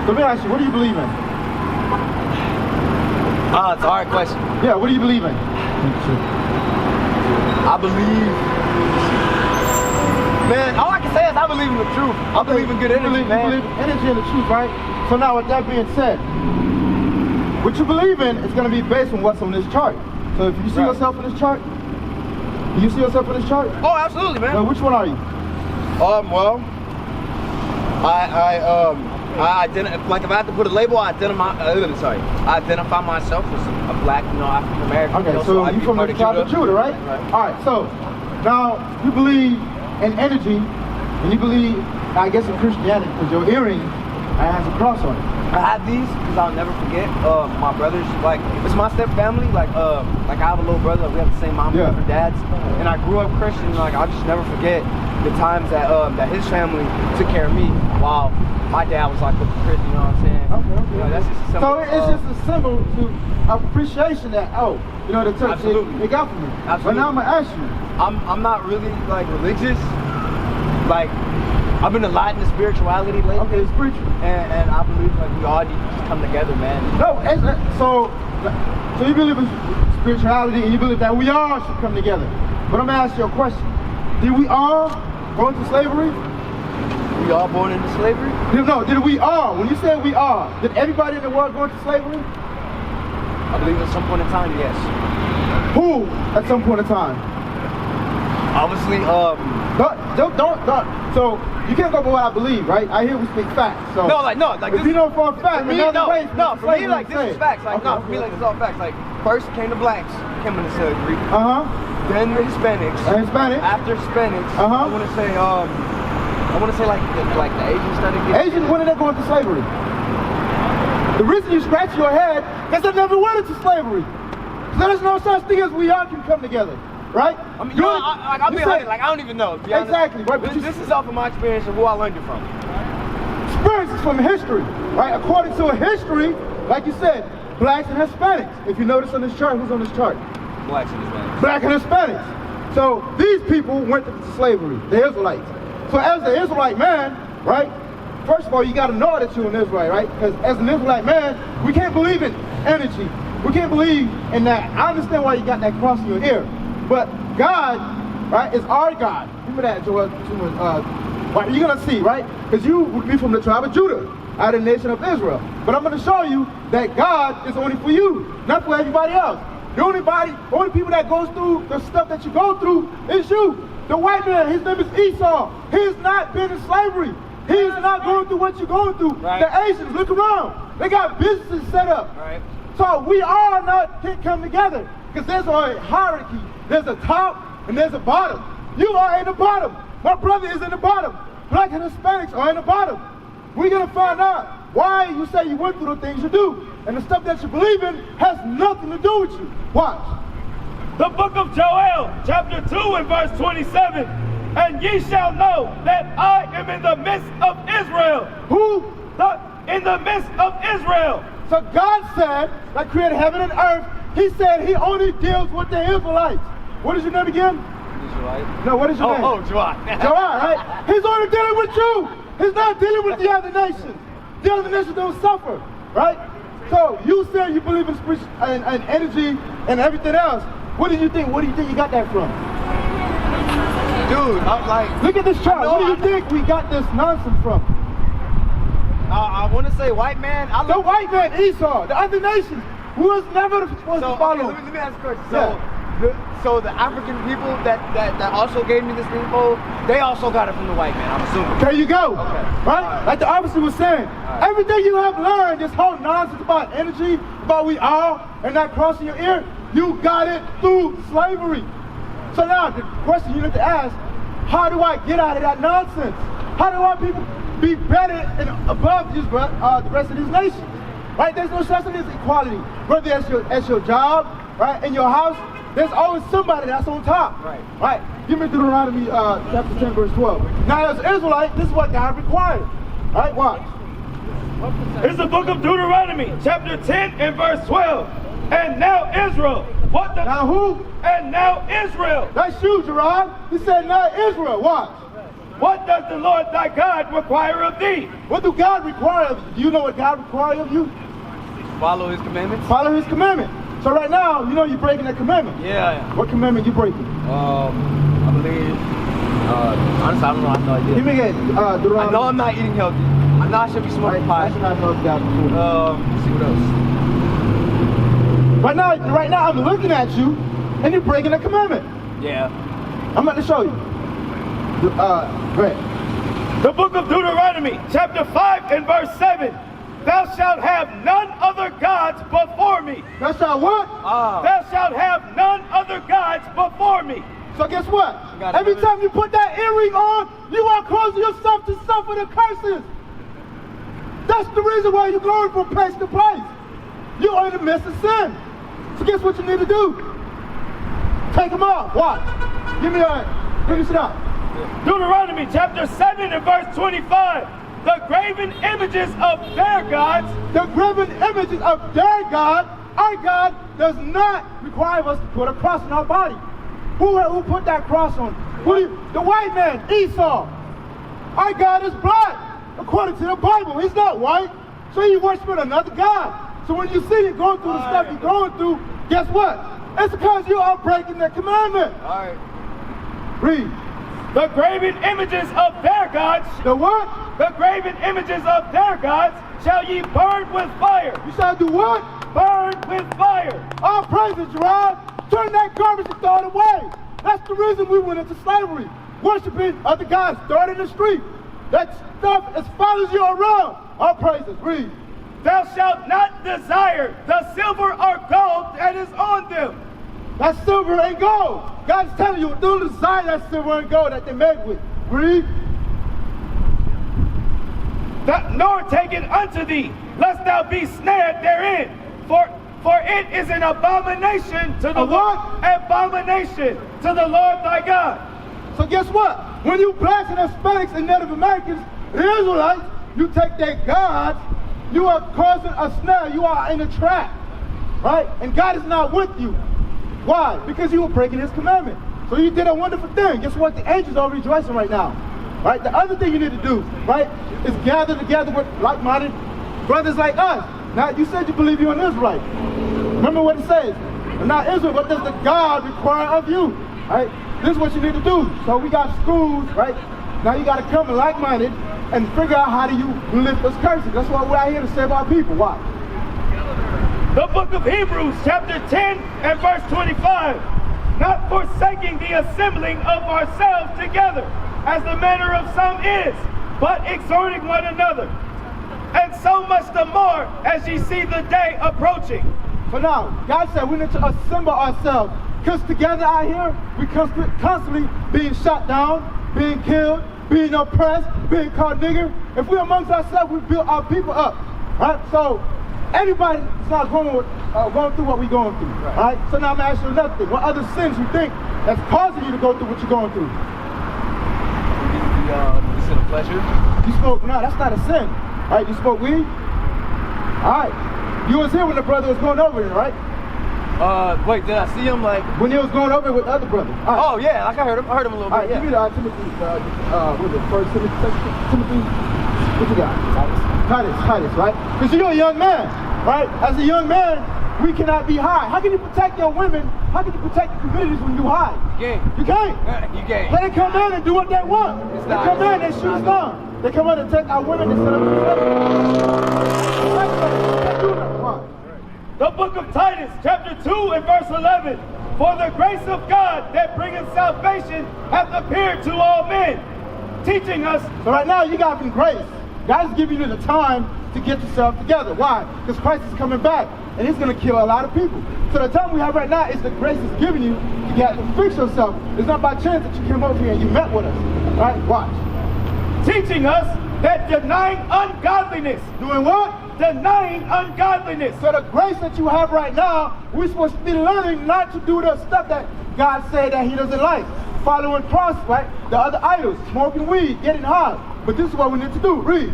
So let me ask you, what do you believe in? It's a hard question. Yeah, what do you believe in? I believe, man, all I can say is I believe in the truth. I believe in good energy, man. You believe in energy and the truth, right? So now with that being said, what you believe in is going to be based on what's on this chart. So if you see yourself in this chart, do you see yourself in this chart? Oh, absolutely, man. So which one are you? Well, I identify, like if I have to put a label, I identify myself as a black, African American. Okay, so you from the tribe of Judah, right? All right, so now you believe in energy, and you believe, I guess, in Christianity, because your earring has a cross on it. I have these because I'll never forget. My brothers, like, it's my step family. Like I have a little brother. We have the same mom and different dads, and I grew up Christian. Like I'll just never forget the times that his family took care of me while my dad was like with the prison. You know what I'm saying? Okay. That's just a symbol. So it's just a symbol to appreciation that the church they got for me. Absolutely. But now I'm gonna ask you. I'm not really like religious. Like I've been a lot into spirituality lately. Okay, spiritual. And I believe like we all need to just come together, man. No, so you believe in spirituality and you believe that we all should come together. But I'm gonna ask you a question. Did we all go into slavery? We all born into slavery? No, did we all? When you say we all, did everybody in the world go into slavery? I believe at some point in time, yes. Who at some point in time? Obviously, don't. So you can't go by what I believe, right? I hear we speak facts. So no, if you know for a fact, for me, this is facts. Like for me, like it's all facts. Like first came the blacks, came into slavery. Then the Hispanics. After Hispanics, I want to say like the Asians started getting. Asians, when did they go into slavery? The reason you scratch your head is they never went into slavery. So there's no such thing as we all can come together. Right? I mean, I'll be honest, like I don't even know. Exactly, right? But this is off of my experience and who I learned it from. Experience is from history, right? According to a history, like you said, blacks and Hispanics. If you notice on this chart, who's on this chart? Blacks and Hispanics. Black and Hispanics. So these people went to slavery, the Israelites. So as an Israelite man, right? First of all, you got to know that you're an Israelite, right? Because as an Israelite man, we can't believe in energy. We can't believe in that. I understand why you got that cross in your ear. But God, right, is our God. Remember that, Joel. Right, you're going to see, right? Because you would be from the tribe of Judah, out of the nation of Israel. But I'm going to show you that God is only for you, not for everybody else. The only people that goes through the stuff that you go through is you. The white man, his name is Esau. He's not been in slavery. He's not going through what you're going through. Right. The Asians, look around. They got businesses set up. Right. So we all can't come together. Because there's a hierarchy. There's a top and there's a bottom. You are in the bottom. My brother is in the bottom. Black and Hispanics are in the bottom. We're going to find out why you say you went through the things you do. And the stuff that you believe in has nothing to do with you. Watch. The book of Joel, chapter 2 and verse 27. And ye shall know that I am in the midst of Israel. Who? In the midst of Israel. So God said, that created heaven and earth, He said He only deals with the Israelites. What is your name again? Israelite. No, what is your name? Oh, Joel. Joel, right? He's only dealing with you. He's not dealing with the other nations. The other nations don't suffer, right? So you said you believe in energy and everything else. What do you think? What do you think you got that from? Dude, I'm like... Look at this chart. What do you think we got this nonsense from? I want to say white man. The white man, Esau. The other nations who was never supposed to follow. Okay, let me ask a question. So the African people that also gave me this info, they also got it from the white man, I'm assuming. There you go. Okay. Right? Like the officer was saying, everything you have learned, this whole nonsense about energy, about we all, and not crossing your ear, you got it through slavery. So now the question you need to ask, how do I get out of that nonsense? How do our people be better and above the rest of these nations? Right? There's no such thing as equality. Whether at your job, right, in your house, there's always somebody that's on top. Right. Right? Give me Deuteronomy chapter 10, verse 12. Now as an Israelite, this is what God required. All right, watch. It's the book of Deuteronomy, chapter 10 and verse 12. And now Israel. Now who? And now Israel. That's you, Gerard. He said now Israel. Watch. what does the Lord thy God require of thee? What do God require of you? Do you know what God requires of you? Follow his commandments. Follow his commandment. So right now, you know you're breaking that commandment. Yeah. What commandment you breaking? I believe. Honestly, I don't know. I have no idea. Give me that. Deuteronomy. I know I'm not eating healthy. I know I should be smoking pot. I should not know God before. Let's see what else. Right now, I'm looking at you, and you're breaking the commandment. Yeah. I'm about to show you. Go ahead. The book of Deuteronomy, chapter 5 and verse 7. Thou shalt have none other gods before me. Thou shalt what? Thou shalt have none other gods before me. So guess what? Every time you put that earring on, you are causing yourself to suffer the curses. That's the reason why you're going from place to place. You're in the midst of sin. So guess what you need to do? Take them off. Watch. Give me sit down. Deuteronomy chapter 7 and verse 25. The graven images of their gods. The graven images of their God. Our God does not require us to put a cross on our body. Who put that cross on? The white man, Esau. Our God is black, according to the Bible. He's not white, so you worship another God. So when you see you going through the stuff you're going through, guess what? It's because you are breaking the commandment. All right. Read. The graven images of their gods. The what? The graven images of their gods shall ye burn with fire. You shall do what? Burn with fire. All praises, Gerard. Turn that garbage and throw it away. That's the reason we went into slavery. Worshiping other gods, throw it in the street. That stuff follows you around. All praises. Read. Thou shalt not desire the silver or gold that is on them. That's silver and gold. God's telling you, don't desire that silver and gold that they made with. Read. Nor take it unto thee, lest thou be snared therein. For it is an abomination to the Lord. Abomination to the Lord thy God. So guess what? When you blacks and Hispanics and Native Americans, the Israelites, you take their gods, you are causing a snare. You are in a trap, right? And God is not with you. Why? Because you were breaking his commandment. So you did a wonderful thing. Guess what? The angels are rejoicing right now. Right? The other thing you need to do, right, is gather together with like-minded brothers like us. Now, you said you believe you're an Israelite. Remember what it says. I'm not Israel, what does the God require of you? Right? This is what you need to do. So we got schools, right? Now you got to come like-minded and figure out how do you lift those curses. That's what we're out here to save our people. Why? The book of Hebrews, chapter 10 and verse 25. Not forsaking the assembling of ourselves together, as the manner of some is, but exhorting one another. And so much the more as ye see the day approaching. So now, God said we need to assemble ourselves. Because together out here, we constantly being shot down, being killed, being oppressed, being called nigger. If we're amongst ourselves, we build our people up. Right? So everybody is not going through what we're going through. Right? So now I'm going to ask you another thing. What other sins you think that's causing you to go through what you're going through? The sin of pleasure. You smoke, no, that's not a sin. Right? You smoke weed? Alright. You was here when the brother was going over it, right? Wait, did I see him like when he was going over it with the other brother? Right. Oh yeah, like I heard him a little bit. Alright, give me the Timothy, what is it, first Timothy, what you got? Titus, right? Because you're a young man, right? As a young man, we cannot be high. How can you protect your women? How can you protect the communities when you high? You can't. You can't. You can't. Let it come in and do what they want. They come in, they shoot us down. They come in and take our women and set them up. The book of Titus, chapter 2 and verse 11. For the grace of God that bringeth salvation hath appeared to all men, teaching us. So right now you got some grace. God is giving you the time to get yourself together. Why? Because Christ is coming back and he's going to kill a lot of people. So the time we have right now is the grace is giving you to get to fix yourself. It's not by chance that you came over here and you met with us. Right? Watch. Teaching us that denying ungodliness. Doing what? Denying ungodliness. So the grace that you have right now, we're supposed to be learning not to do the stuff that God said that he doesn't like. Following cross, right? The other idols, smoking weed, getting high. But this is what we need to do. Read.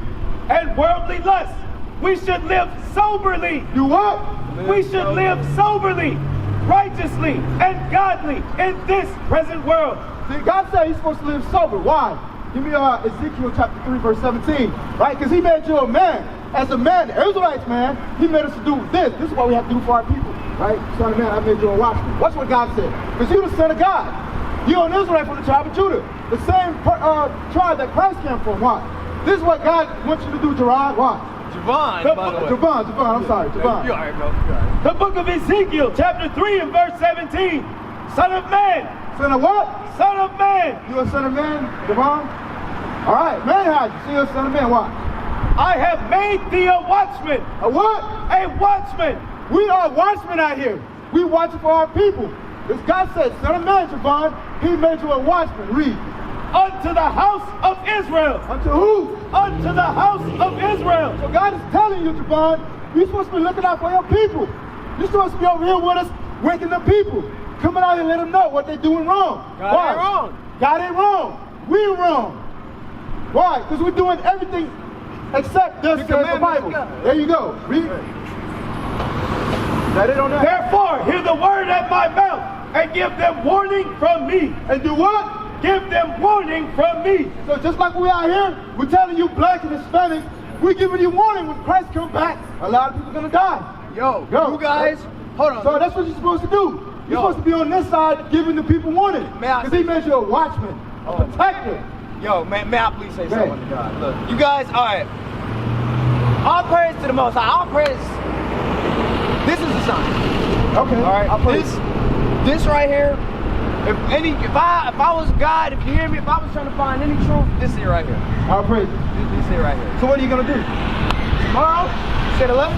And worldly lust. We should live soberly. Do what? We should live soberly, righteously, and godly in this present world. See, God said he's supposed to live sober. Why? Give me Ezekiel chapter 3, verse 17, right? Because he made you a man. As a man, the Israelites, man, he made us to do this. This is what we have to do for our people, right? Son of man, I made you a watchman. Watch what God said. Because you're the son of God. You're an Israelite from the tribe of Judah. The same tribe that Christ came from. Why? This is what God wants you to do, Gerard. Why? Javon, by the way. Javon, I'm sorry, Javon. You're all right, bro. You're all right. The book of Ezekiel, chapter 3 and verse 17. Son of man. Son of what? Son of man. You a son of man, Javon? All right, man, how you? So you're a son of man. Why? I have made thee a watchman. A what? A watchman. We are watchmen out here. We watching for our people. This God said, son of man, Javon, he made you a watchman. Read. Unto the house of Israel. Unto who? Unto the house of Israel. So God is telling you, Javon, you're supposed to be looking out for your people. You're supposed to be over here with us, waking the people. Coming out and let them know what they're doing wrong. God ain't wrong. God ain't wrong. We're wrong. Why? Because we're doing everything except this says the Bible. There you go. Read. That it on that? Therefore, hear the word at my mouth and give them warning from me. And do what? Give them warning from me. So just like we are here, we're telling you black and Hispanic, we're giving you warning when Christ comes back. A lot of people are going to die. Yo, you guys, hold on. So that's what you're supposed to do. You're supposed to be on this side giving the people warning. Because he made you a watchman, a protector. Yo, may I please say something to God? Look, you guys, all right. All praise to the Most High. All praise. This is a sign. Okay. All right. This right here. If I was God, if you hear me, if I was trying to find any truth, this here right here. I'll praise. This here right here. So what are you gonna do? Tomorrow, you said 11?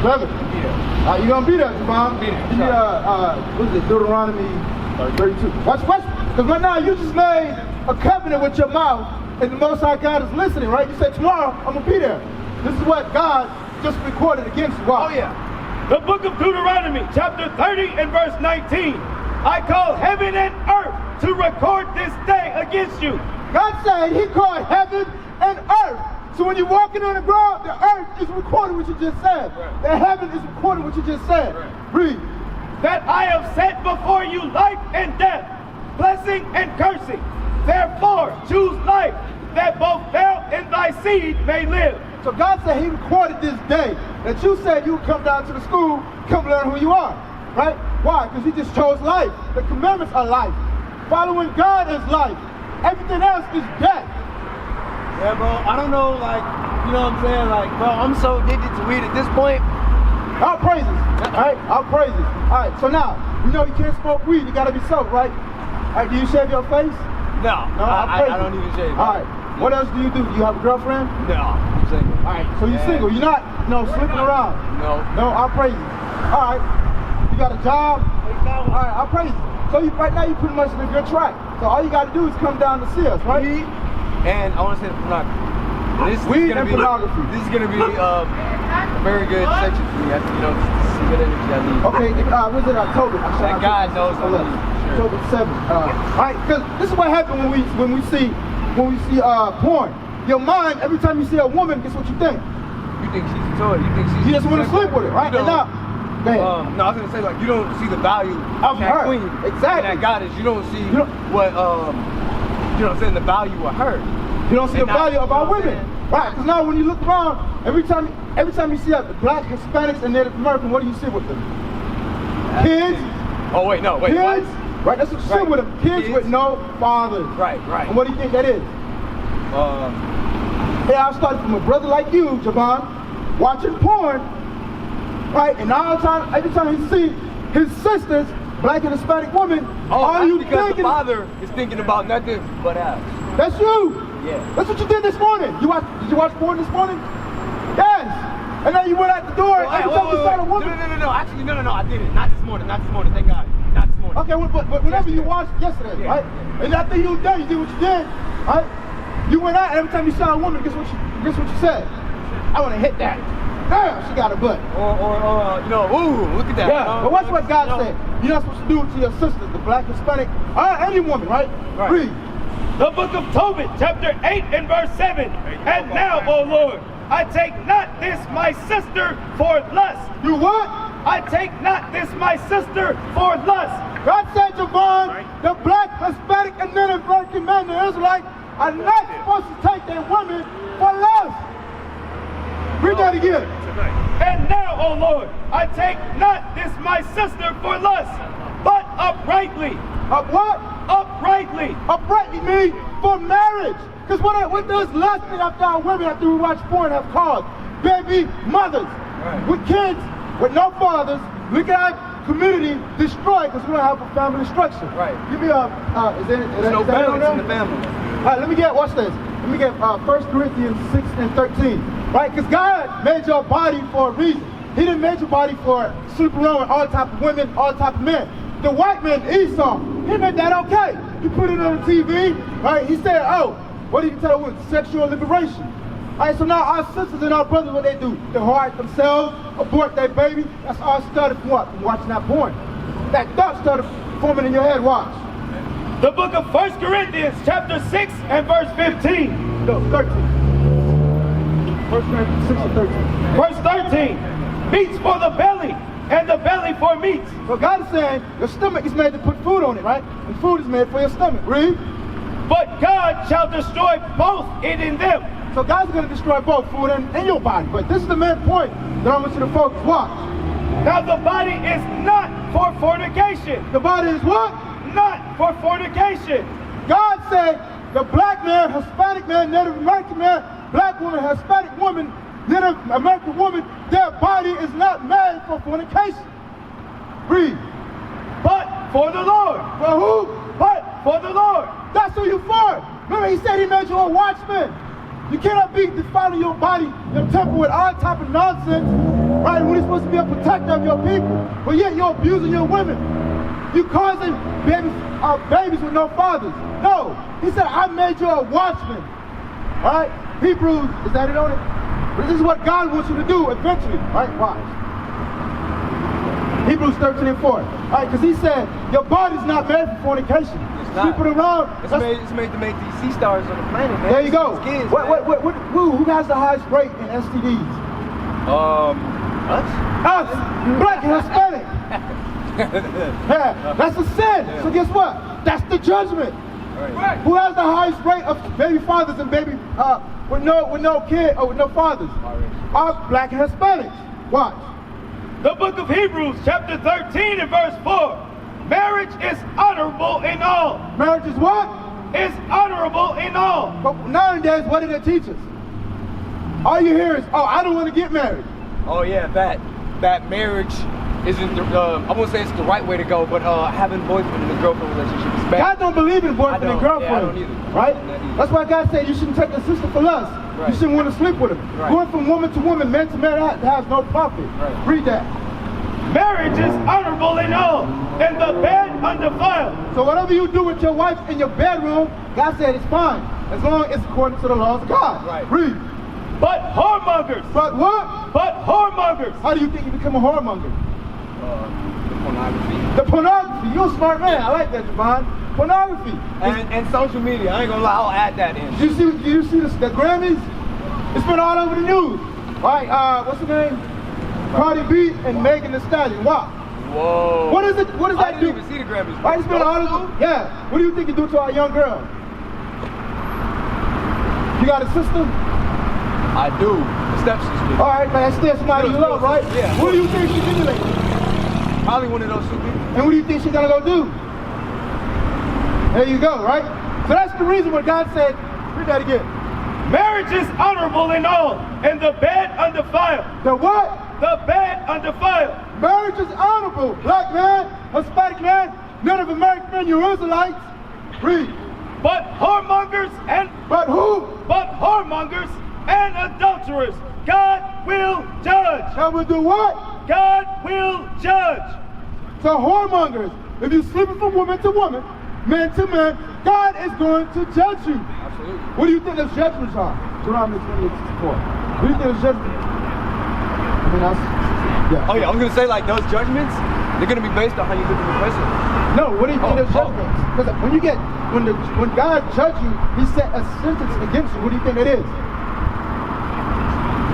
11. Yeah. You're gonna be there, Javon. Be there. Give me what is it? Deuteronomy 32. Watch. Because right now you just made a covenant with your mouth, and the Most High God is listening, right? You said tomorrow I'm gonna be there. This is what God just recorded against you. Wow. Oh yeah. The book of Deuteronomy, chapter 30 and verse 19. I call heaven and earth to record this day against you. God said he called heaven and earth. So when you're walking on the ground, the earth is recording what you just said. Right. The heaven is recording what you just said. Right. Read. That I have set before you life and death, blessing and cursing. Therefore, choose life, that both thou and thy seed may live. So God said he recorded this day that you said you would come down to the school, come learn who you are. Right? Why? Because he just chose life. The commandments are life. Following God is life. Everything else is death. Yeah, bro. I don't know, like, you know what I'm saying? Like, bro, I'm so addicted to weed at this point. All praises. All right? All praises. All right, so now, you know you can't smoke weed. You got to be sober, right? All right, do you shave your face? No, I don't even shave. All right. What else do you do? Do you have a girlfriend? No, I'm single. All right, so you're single. You're not, slipping around. No. No, all praises. All right. You got a job? All right, I'll praise you. So right now you're pretty much in a good track. So all you got to do is come down to see us, right? And I want to say pornography. Weed and pornography. This is going to be a very good section for me. Some good energy I need. Okay, when's it October? That God knows I need. October 7th. All right, because this is what happens when we see porn. Your mind, every time you see a woman, guess what you think? You think she's a toy. You think she's. You just want to sleep with her, right? And now, no, I was gonna say, like, you don't see the value of that queen. Exactly. And that goddess. You don't see what you know what I'm saying, the value of her. You don't see the value of our women. Right, because now when you look around, every time you see black, Hispanics, and Native American, what do you see with them? Kids. Oh wait, no, wait. Kids. What? Right, that's what you see with them. Kids with no fathers. Right. And what do you think that is? Yeah, I started from a brother like you, Javon, watching porn. Right, and every time he see his sisters, black and Hispanic women, all you because the father is thinking about nothing but us. That's you. Yeah. That's what you did this morning. Did you watch porn this morning? Yes. And then you went out the door. Every time you saw a woman. No. Actually, no. I didn't. Not this morning. Thank God. Not this morning. Okay, but whenever you watched yesterday, right? And after you were done, you did what you did, right? You went out, and every time you saw a woman, guess what you said? I want to hit that. Damn, she got a butt. Or ooh, look at that. Yeah, but watch what God said. You're not supposed to do it to your sisters, the black, Hispanic, any woman, right? Read. The book of Tobit, chapter 8 and verse 7. And now, O Lord, I take not this my sister for lust. You what? I take not this my sister for lust. God said, Javon, the black, Hispanic, and Native American man, the Israelite, are not supposed to take their women for lust. Read that again. And now, O Lord, I take not this my sister for lust, but uprightly. Of what? Uprightly. Uprightly means for marriage. Because what does lusting after our women after we watch porn have caused? Baby mothers with kids, with no fathers. Look at our community destroyed because we don't have a family structure. Right. Give me there's no balance in the family. All right, let me get, watch this. Let me get 1 Corinthians 6 and 13. Right, because God made your body for a reason. He didn't make your body for sleeping around with all type of women, all type of men. The white man, Esau, he made that okay. He put it on the TV, right? He said, oh, what did he tell women? Sexual liberation. All right, so now our sisters and our brothers, what they do? They hide themselves, abort their baby. That's all started from what? From watching that porn. That thought started forming in your head, watch. The book of 1 Corinthians chapter 6 and verse 15. No, 13. 1 Corinthians 6 and 13. Verse 13. Meats for the belly, and the belly for meats. So God is saying your stomach is made to put food on it, right? And food is made for your stomach. Read. But God shall destroy both it and them. So God's going to destroy both food and your body. But this is the main point that I want you to focus. Watch. Now the body is not for fornication. The body is what? Not for fornication. God said the black man, Hispanic man, Native American man, black woman, Hispanic woman, Native American woman, their body is not made for fornication. Read. But for the Lord. For who? But for the Lord. That's who you for. Remember, he said he made you a watchman. You cannot be defiling your body, your temple with all type of nonsense, right? When you're supposed to be a protector of your people, but yet you're abusing your women. You causing babies with no fathers. No, he said, I made you a watchman. All right? Hebrews, is that it on it? But this is what God wants you to do eventually, right? Watch. Hebrews 13 and 4. All right, because he said, your body's not made for fornication. Sleeping around. It's made to make these sea stars on the planet, man. There you go. Kids, who has the highest rate in STDs? Us. Black and Hispanic. Yeah, that's a sin. Yeah. So guess what? That's the judgment. Right. Who has the highest rate of baby fathers and baby with no kid or with no fathers? Are black and Hispanics. Watch. The book of Hebrews, chapter 13 and verse 4. Marriage is honorable in all. Marriage is what? Is honorable in all. But nowadays, what do they teach us? All you hear is, oh, I don't want to get married. Oh yeah, that marriage isn't the, I won't say it's the right way to go, but having boyfriend and girlfriend relationship is bad. God don't believe in boyfriend and girlfriend. Yeah, I don't either. Right? That's why God said you shouldn't take a sister for lust. Right. You shouldn't want to sleep with them. Right. Going from woman to woman, man to man, that has no profit. Right. Read that. Marriage is honorable in all, and the bed undefiled. So whatever you do with your wife in your bedroom, God said it's fine, as long as it's according to the laws of God. Right. Read. But whoremongers. But what? But whoremongers. How do you think you become a whoremonger? The pornography. The pornography. You're a smart man. I like that, Javon. Pornography. And social media. I ain't gonna lie, I'll add that in. Do you see the Grammys? It's been all over the news. All right, what's her name? Cardi B and Megan Thee Stallion. Wow. Whoa. What is it? What does that do? I didn't even see the Grammys. Right, it's been all over. Yeah. What do you think it do to our young girl? You got a sister? I do. A stepsister. All right, man. That's still somebody you love, right? Yeah. What do you think she's doing? Probably one of those two people. And what do you think she's gonna go do? There you go, right? So that's the reason what God said. Read that again. Marriage is honorable in all, and the bed undefiled. The what? The bed undefiled. Marriage is honorable. Black man, Hispanic man, Native American man, you Israelites. Read. But whoremongers and... But who? But whoremongers and adulterers, God will judge. God will do what? God will judge. So whoremongers, if you're sleeping from woman to woman, man to man, God is going to judge you. Absolutely. What do you think those judgments are? Deuteronomy 28:64. What do you think those judgments are? Oh yeah, I was gonna say like those judgments, they're gonna be based on how you live in the present. No, what do you think those judgments? Because when God judges you, He set a sentence against you. What do you think it is?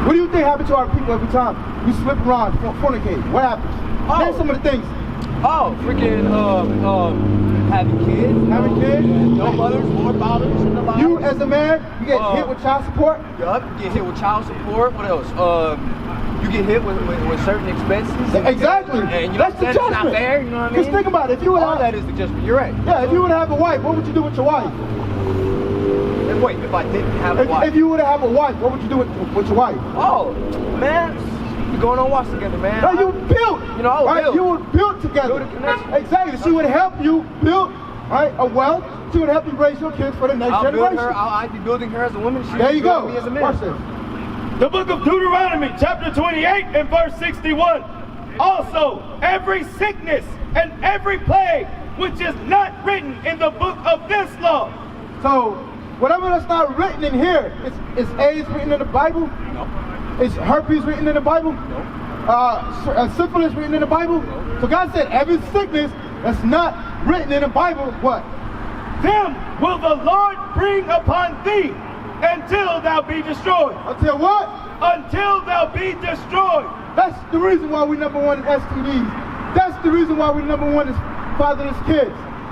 What do you think happens to our people every time we slip around, fornicate? What happens? Name some of the things. Oh, freaking having kids. Having kids? No mothers or fathers in the lives. You as a man, you get hit with child support? Yup, you get hit with child support. What else? You get hit with certain expenses. Exactly. And you That's the that's not judgment. fair, you know what I mean? Because think about it. If you would All that is the judgment. You're right. Yeah, if you would have a wife, what would you do with your wife? And wait, if I didn't have a wife. If you would have a wife, what would you do with your wife? Oh, man, we going on walks together, man. No, you built. You know, I was built. You were built together. Build a connection. Exactly. She would help you build, right, a wealth. She would help you raise your kids for the next generation. I'd be building her as a woman. There you go. Me as a man. Watch this. The book of Deuteronomy, chapter 28 and verse 61. Also, every sickness and every plague which is not written in the book of this law. So, whatever that's not written in here, is AIDS written in the Bible? No. Is herpes written in the Bible? No. Syphilis written in the Bible? No. So God said every sickness that's not written in the Bible, what? Them will the Lord bring upon thee until thou be destroyed. Until what? Until thou be destroyed. That's the reason why we number one in STDs. That's the reason why we number one is fatherless kids.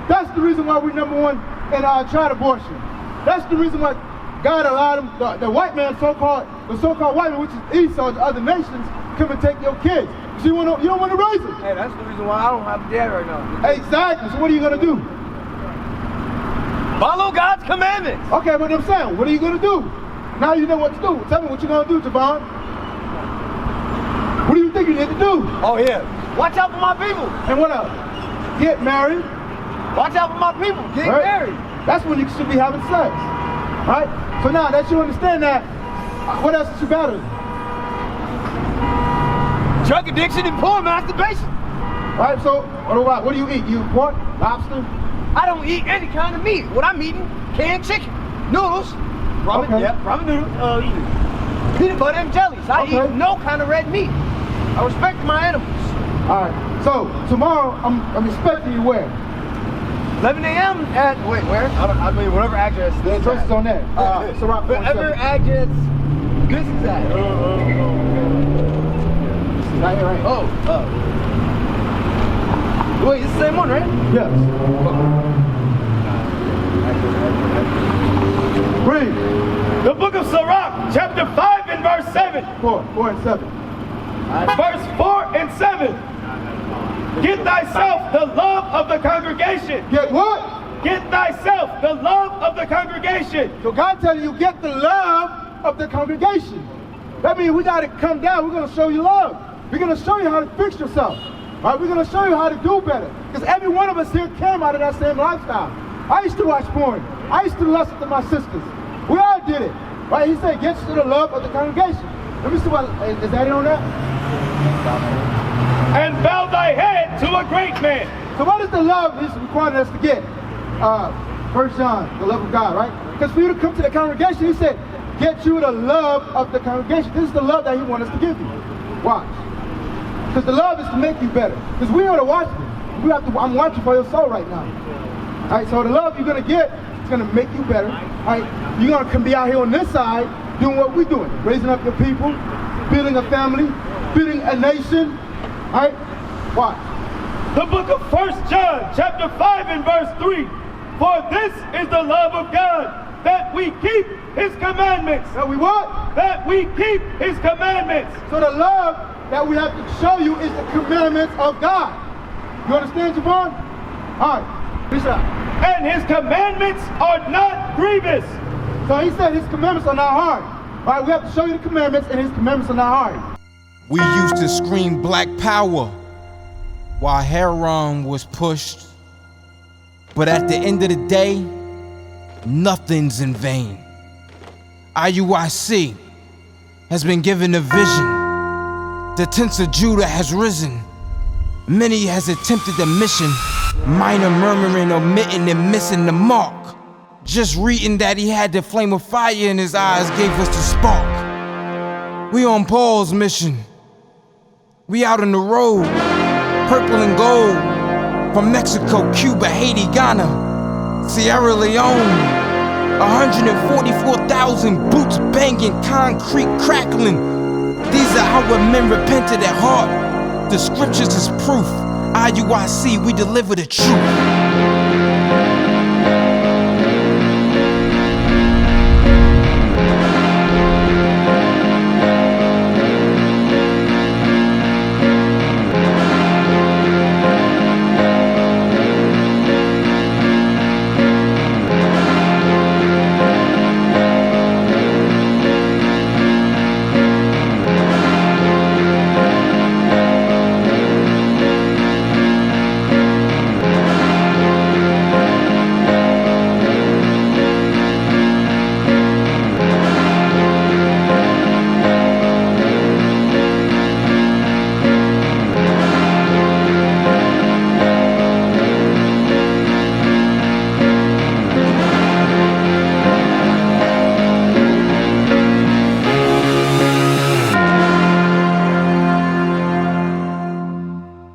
That's the reason why we number one in child abortion. That's the reason why God allowed them, the white man, the so-called white man, which is Esau, the other nations, come and take your kids. So you don't want to raise them. Hey, that's the reason why I don't have a dad right now. Exactly. So what are you going to do? Follow God's commandments. Okay, but I'm saying, what are you going to do? Now you know what to do. Tell me what you're going to do, Javon. What do you think you need to do? Oh, yeah. Watch out for my people. And what else? Get married. Watch out for my people. Get married. That's when you should be having sex. Right? So now that you understand that, what else is you better? Drug addiction and porn masturbation. Right, so what do you eat? You eat pork, lobster? I don't eat any kind of meat. What I'm eating, canned chicken, noodles, ramen, ramen noodles, peanut butter and jellies. I eat no kind of red meat. I respect my animals. All right, so tomorrow I'm expecting you where? 11 a.m. at, wait, where? I mean, whatever address. The address is on there. So whatever address this is at. Right here, right? Wait, it's the same one, right? Yes. Read. The book of Sirach, chapter 5 and verse 7. 4 and 7. Verse 4 and 7. Get thyself the love of the congregation. Get what? Get thyself the love of the congregation. So God telling you, get the love of the congregation. That means we got to come down. We're going to show you love. We're going to show you how to fix yourself. All right, we're going to show you how to do better. Because every one of us here came out of that same lifestyle. I used to watch porn. I used to lust to my sisters. We all did it. Right? He said, get to the love of the congregation. Let me see what, is that it on that? And bow thy head to a great man. So what is the love he's requiring us to get? 1 John, the love of God, right? Because for you to come to the congregation, he said, get you the love of the congregation. This is the love that he wants us to give you. Watch. Because the love is to make you better. Because we are the watchmen. I'm watching for your soul right now. All right, so the love you're going to get is going to make you better. All right, you're going to be out here on this side doing what we're doing. Raising up your people, building a family, building a nation. All right, watch. The book of 1 John, chapter 5 and verse 3. For this is the love of God, that we keep his commandments. That we what? That we keep his commandments. So the love that we have to show you is the commandments of God. You understand, Javon? All right, Mesa. And his commandments are not grievous. So he said his commandments are not hard. All right, we have to show you the commandments, and his commandments are not hard. We used to scream black power while Heron was pushed. But at the end of the day, nothing's in vain. IUIC has been given a vision. The tents of Judah has risen. Many has attempted the mission, minor murmuring, omitting, and missing the mark. Just reading that he had the flame of fire in his eyes gave us the spark. We on Paul's mission. We out on the road, purple and gold, from Mexico, Cuba, Haiti, Ghana, Sierra Leone. 144,000 boots banging, concrete crackling. These are how men repented at heart. The scriptures is proof. IUIC, we deliver the truth.